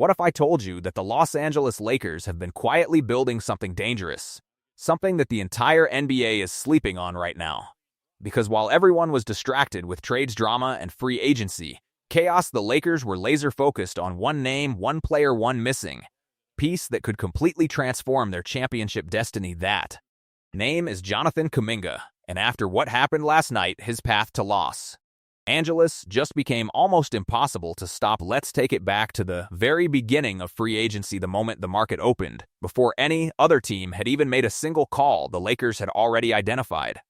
What if I told you that the Los Angeles Lakers have been quietly building something dangerous? Something that the entire NBA is sleeping on right now. Because while everyone was distracted with trades drama and free agency, chaos, the Lakers were laser-focused on one name, one player, one missing piece that could completely transform their championship destiny. That name is Jonathan Kuminga, and after what happened last night, his path to Los Angeles just became almost impossible to stop. Let's take it back to the very beginning of free agency, the moment the market opened. Before any other team had even made a single call, the Lakers had already identified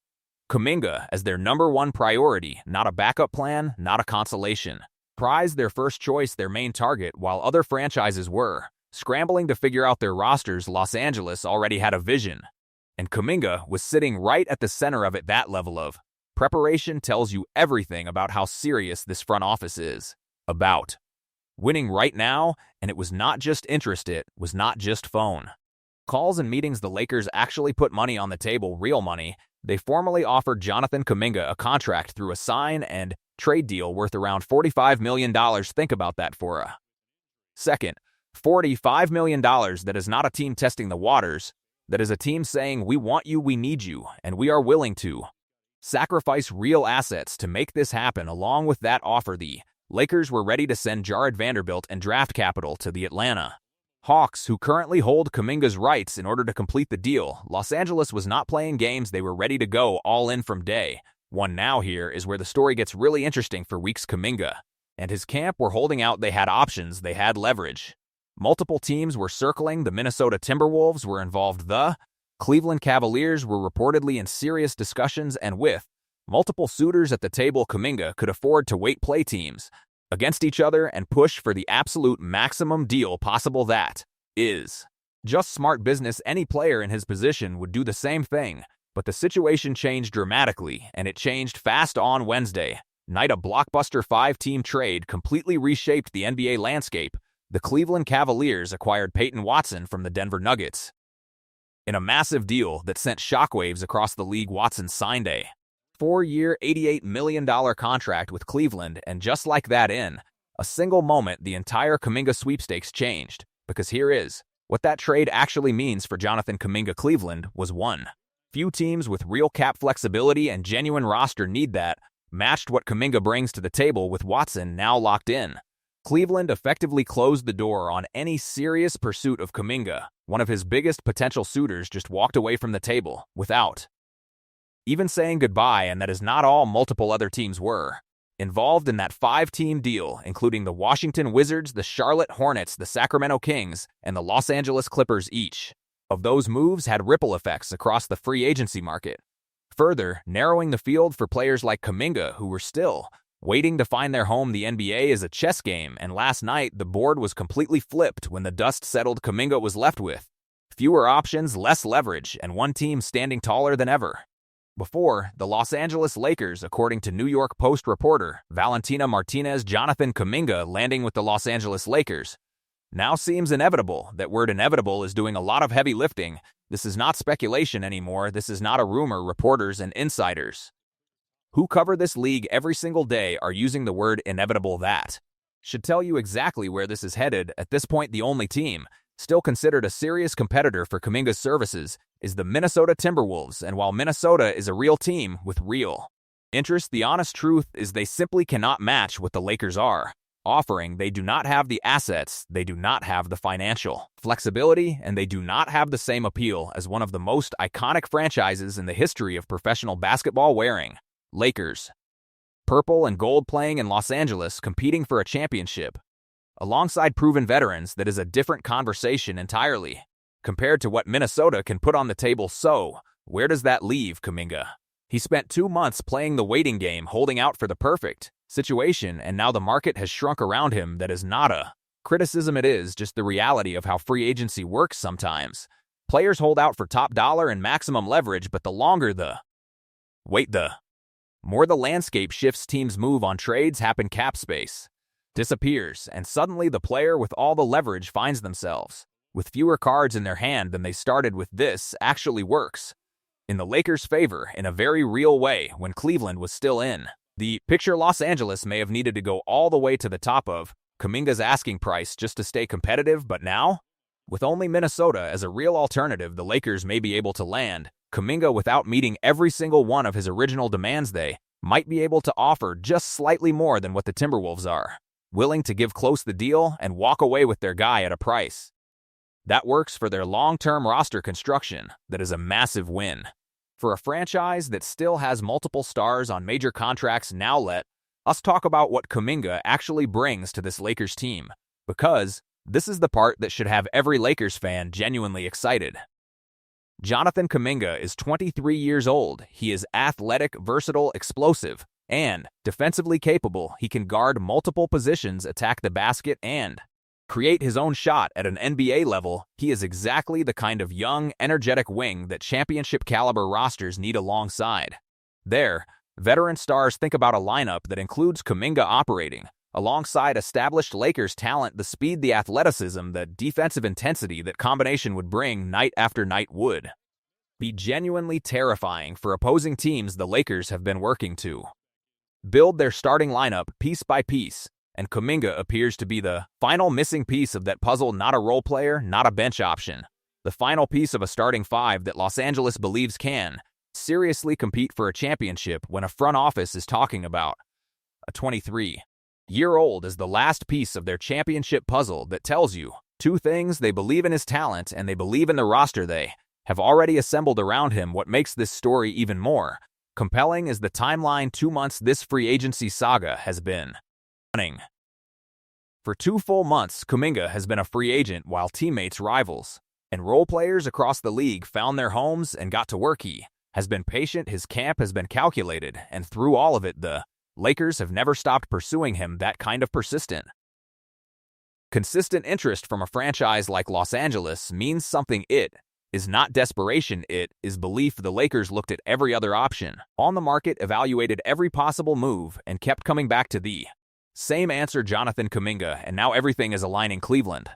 Kuminga as their #1 priority, not a backup plan, not a consolation prize, their first choice, their main target. While other franchises were scrambling to figure out their rosters, Los Angeles already had a vision, and Kuminga was sitting right at the center of it. That level of preparation tells you everything about how serious this front office is about winning right now, and it was not just interest, it was not just phone calls and meetings. The Lakers actually put money on the table, real money. They formally offered Jonathan Kuminga a contract through a sign and trade deal worth around $45 million. Think about that for a second. $45 million. That is not a team testing the waters. That is a team saying, we want you, we need you, and we are willing to sacrifice real assets to make this happen. Along with that offer, the Lakers were ready to send Jared Vanderbilt and draft capital to the Atlanta Hawks, who currently hold Kuminga's rights, in order to complete the deal. Los Angeles was not playing games. They were ready to go all in from day one. Now here is where the story gets really interesting. For weeks, Kuminga and his camp were holding out. They had options. They had leverage. Multiple teams were circling. The Minnesota Timberwolves were involved. The Cleveland Cavaliers were reportedly in serious discussions, and with multiple suitors at the table, Kuminga could afford to play teams against each other and push for the absolute maximum deal possible. That is just smart business. Any player in his position would do the same thing, but the situation changed dramatically, and it changed fast. On Wednesday night, a blockbuster 5-team trade completely reshaped the NBA landscape. The Cleveland Cavaliers acquired Peyton Watson from the Denver Nuggets in a massive deal that sent shockwaves across the league. Watson signed a 4-year, $88 million contract with Cleveland, and just like that, in a single moment, the entire Kuminga sweepstakes changed. Because here is what that trade actually means for Jonathan Kuminga. Cleveland was one few teams with real cap flexibility and genuine roster need that matched what Kuminga brings to the table. With Watson now locked in, Cleveland effectively closed the door on any serious pursuit of Kuminga. One of his biggest potential suitors just walked away from the table without even saying goodbye, and that is not all. Multiple other teams were involved in that 5-team deal, including the Washington Wizards, the Charlotte Hornets, the Sacramento Kings, and the Los Angeles Clippers. Each of those moves had ripple effects across the free agency market, further narrowing the field for players like Kuminga, who were still waiting to find their home. The NBA is a chess game, and last night the board was completely flipped. When the dust settled, Kuminga was left with fewer options, less leverage, and one team standing taller than ever before, the Los Angeles Lakers. According to New York Post reporter Valentina Martinez, Jonathan Kuminga landing with the Los Angeles Lakers now seems inevitable. That word inevitable is doing a lot of heavy lifting. This is not speculation anymore. This is not a rumor. Reporters and insiders who cover this league every single day are using the word inevitable. That should tell you exactly where this is headed. At this point, the only team still considered a serious competitor for Kuminga's services is the Minnesota Timberwolves, and while Minnesota is a real team with real interest, the honest truth is they simply cannot match what the Lakers are offering. They do not have the assets, they do not have the financial flexibility, and they do not have the same appeal as one of the most iconic franchises in the history of professional basketball. Wearing Lakers purple and gold, playing in Los Angeles, competing for a championship alongside proven veterans, that is a different conversation entirely compared to what Minnesota can put on the table. So, where does that leave Kuminga? He spent 2 months playing the waiting game, holding out for the perfect situation, and now the market has shrunk around him. That is not a criticism, it is just the reality of how free agency works sometimes. Players hold out for top dollar and maximum leverage, but the longer the wait, the more the landscape shifts. Teams move on, trades happen, cap space disappears, and suddenly the player with all the leverage finds themselves with fewer cards in their hand than they started with. This actually works in the Lakers' favor in a very real way. When Cleveland was still in the picture, Los Angeles may have needed to go all the way to the top of Kuminga's asking price just to stay competitive, but now, with only Minnesota as a real alternative the Lakers may be able to land, Kuminga, without meeting every single one of his original demands, they might be able to offer just slightly more than what the Timberwolves are, willing to give close the deal and walk away with their guy at a price that works for their long-term roster construction. That is a massive win. For a franchise that still has multiple stars on major contracts, now let us talk about what Kuminga actually brings to this Lakers team, because this is the part that should have every Lakers fan genuinely excited. Jonathan Kuminga is 23 years old. He is athletic, versatile, explosive, and defensively capable. He can guard multiple positions, attack the basket, and create his own shot at an NBA level. He is exactly the kind of young, energetic wing that championship-caliber rosters need alongside their veteran stars. Think about a lineup that includes Kuminga operating alongside established Lakers talent. The speed, the athleticism, the defensive intensity that combination would bring night after night would be genuinely terrifying for opposing teams. The Lakers have been working to build their starting lineup piece by piece, and Kuminga appears to be the final missing piece of that puzzle. Not a role player, not a bench option. The final piece of a starting five that Los Angeles believes can seriously compete for a championship when a front office is talking about a 23-year-old as the last piece of their championship puzzle. That tells you two things: they believe in his talent and they believe in the roster they have already assembled around him. What makes this story even more compelling is the timeline. 2 months. This free agency saga has been running. For 2 full months, Kuminga has been a free agent while teammates, rivals, and role players across the league found their homes and got to work. He has been patient, his camp has been calculated, and through all of it, the Lakers have never stopped pursuing him. That kind of persistent, consistent interest from a franchise like Los Angeles means something. It is not desperation, it is belief. The Lakers looked at every other option on the market, evaluated every possible move, and kept coming back to the same answer: Jonathan Kuminga. And now everything is aligning. Cleveland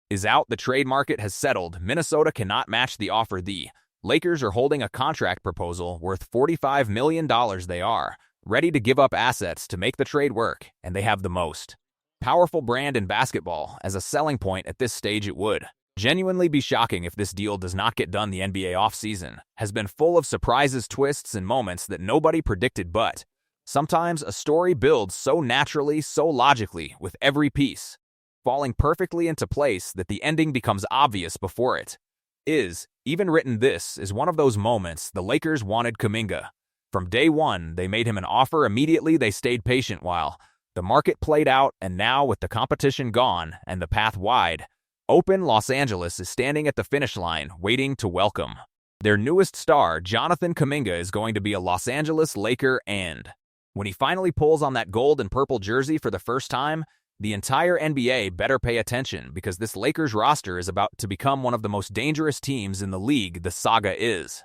is out. The trade market has settled. Minnesota cannot match the offer. The Lakers are holding a contract proposal worth $45 million. They are ready to give up assets to make the trade work, and they have the most powerful brand in basketball as a selling point at this stage. It would genuinely be shocking if this deal does not get done. The NBA offseason has been full of surprises, twists, and moments that nobody predicted, but sometimes a story builds so naturally, so logically, with every piece falling perfectly into place that the ending becomes obvious before it is even written. This is one of those moments. The Lakers wanted Kuminga from day one. They made him an offer immediately. They stayed patient while the market played out, and now with the competition gone and the path wide open, Los Angeles is standing at the finish line, waiting to welcome their newest star. Jonathan Kuminga is going to be a Los Angeles Laker, and when he finally pulls on that gold and purple jersey for the first time, the entire NBA better pay attention, because this Lakers roster is about to become one of the most dangerous teams in the league. The saga is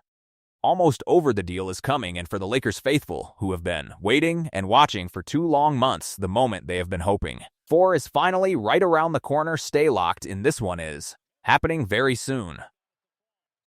almost over. The deal is coming, and for the Lakers faithful who have been waiting and watching for 2 long months, the moment they have been hoping for is finally right around the corner. Stay locked in. This one is happening very soon.